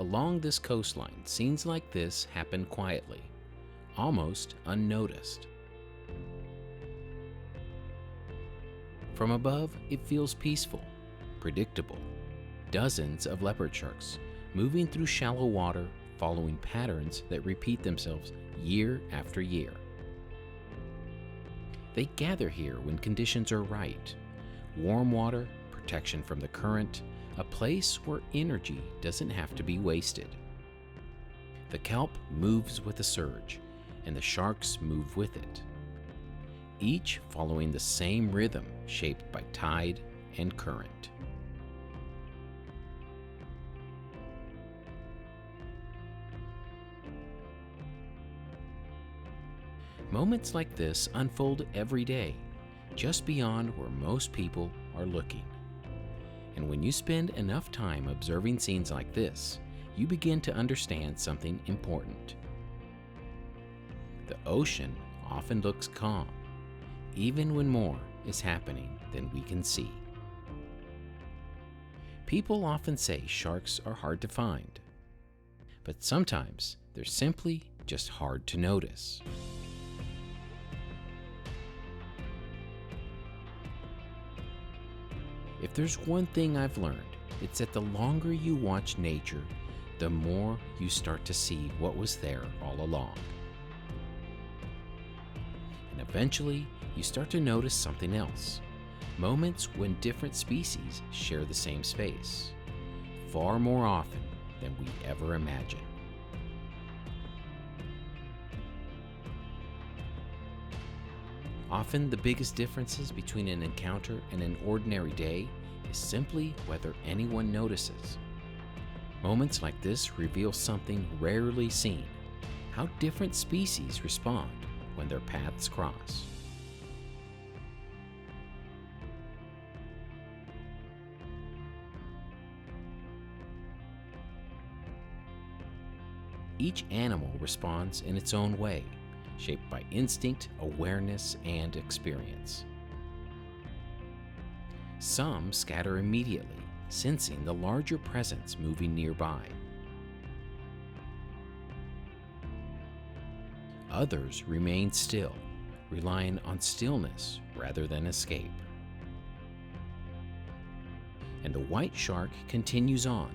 Along this coastline, scenes like this happen quietly, almost unnoticed. From above, it feels peaceful, predictable. Dozens of leopard sharks moving through shallow water, following patterns that repeat themselves year after year. They gather here when conditions are right. Warm water, protection from the current, a place where energy doesn't have to be wasted. The kelp moves with the surge, and the sharks move with it, each following the same rhythm shaped by tide and current. Moments like this unfold every day, just beyond where most people are looking. And when you spend enough time observing scenes like this, you begin to understand something important. The ocean often looks calm, even when more is happening than we can see. People often say sharks are hard to find, but sometimes they're simply just hard to notice. If there's one thing I've learned, it's that the longer you watch nature, the more you start to see what was there all along. And eventually, you start to notice something else. Moments when different species share the same space, far more often than we ever imagine. Often the biggest differences between an encounter and an ordinary day is simply whether anyone notices. Moments like this reveal something rarely seen, how different species respond when their paths cross. Each animal responds in its own way, shaped by instinct, awareness, and experience. Some scatter immediately, sensing the larger presence moving nearby. Others remain still, relying on stillness rather than escape. And the white shark continues on,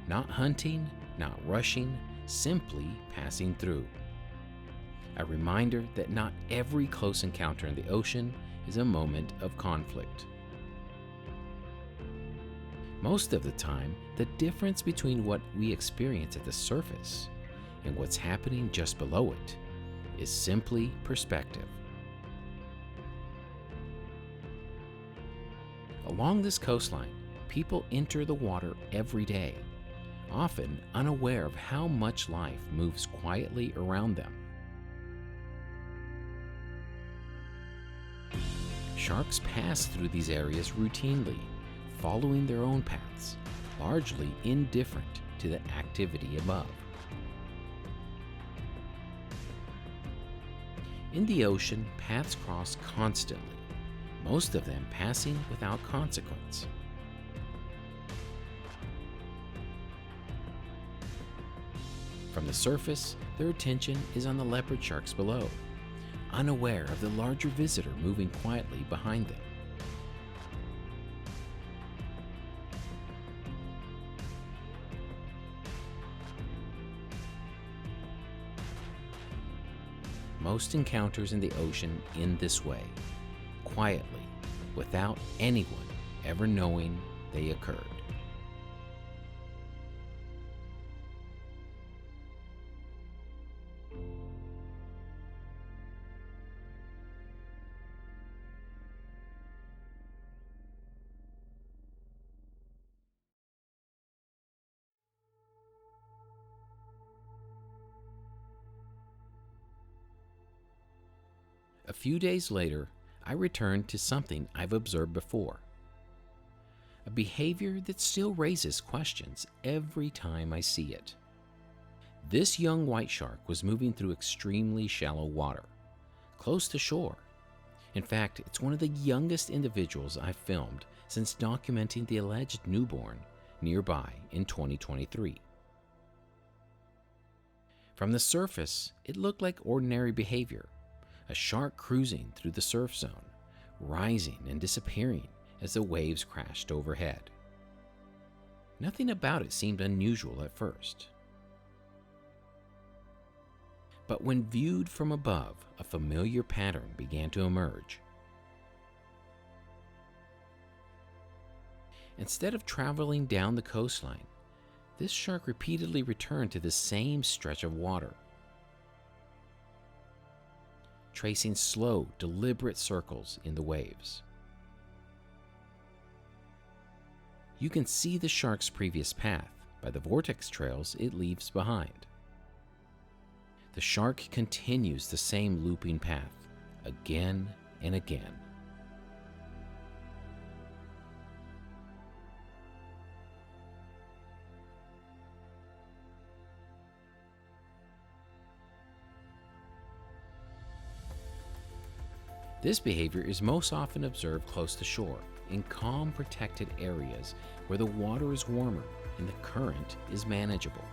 not hunting, not rushing, simply passing through. A reminder that not every close encounter in the ocean is a moment of conflict. Most of the time, the difference between what we experience at the surface and what's happening just below it is simply perspective. Along this coastline, people enter the water every day, often unaware of how much life moves quietly around them. Sharks pass through these areas routinely, following their own paths, largely indifferent to the activity above. In the ocean, paths cross constantly, most of them passing without consequence. From the surface, their attention is on the leopard sharks below, unaware of the larger visitor moving quietly behind them. Most encounters in the ocean end this way, quietly, without anyone ever knowing they occurred. A few days later, I returned to something I've observed before. A behavior that still raises questions every time I see it. This young white shark was moving through extremely shallow water, close to shore. In fact, it's one of the youngest individuals I've filmed since documenting the alleged newborn nearby in 2023. From the surface, it looked like ordinary behavior, a shark cruising through the surf zone, rising and disappearing as the waves crashed overhead. Nothing about it seemed unusual at first. But when viewed from above, a familiar pattern began to emerge. Instead of traveling down the coastline, this shark repeatedly returned to the same stretch of water, tracing slow, deliberate circles in the waves. You can see the shark's previous path by the vortex trails it leaves behind. The shark continues the same looping path again and again. This behavior is most often observed close to shore, in calm, protected areas where the water is warmer and the current is manageable.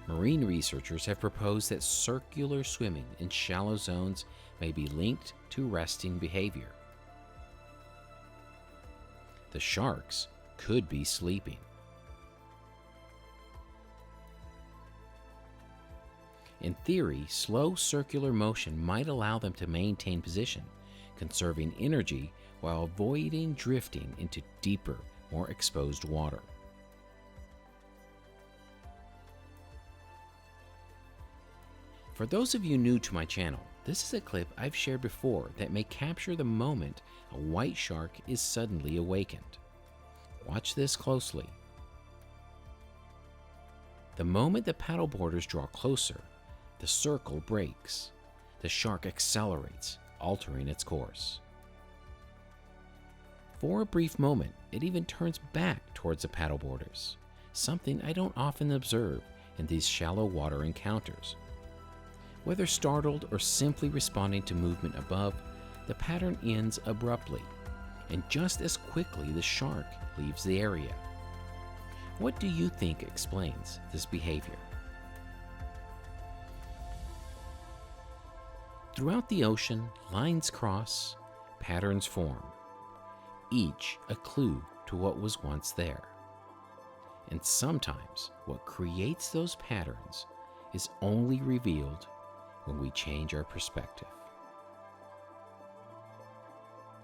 Marine researchers have proposed that circular swimming in shallow zones may be linked to resting behavior. The sharks could be sleeping. In theory, slow circular motion might allow them to maintain position, conserving energy while avoiding drifting into deeper, more exposed water. For those of you new to my channel, this is a clip I've shared before that may capture the moment a white shark is suddenly awakened. Watch this closely. The moment the paddleboarders draw closer, the circle breaks. The shark accelerates, altering its course. For a brief moment, it even turns back towards the paddleboarders, something I don't often observe in these shallow water encounters. Whether startled or simply responding to movement above, the pattern ends abruptly, and just as quickly the shark leaves the area. What do you think explains this behavior? Throughout the ocean, lines cross, patterns form, each a clue to what was once there. And sometimes what creates those patterns is only revealed when we change our perspective.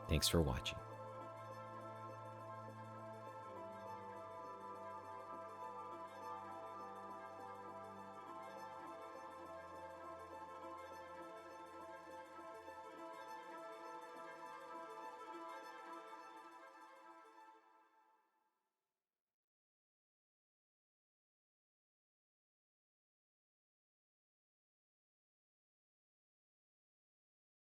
Thanks for watching.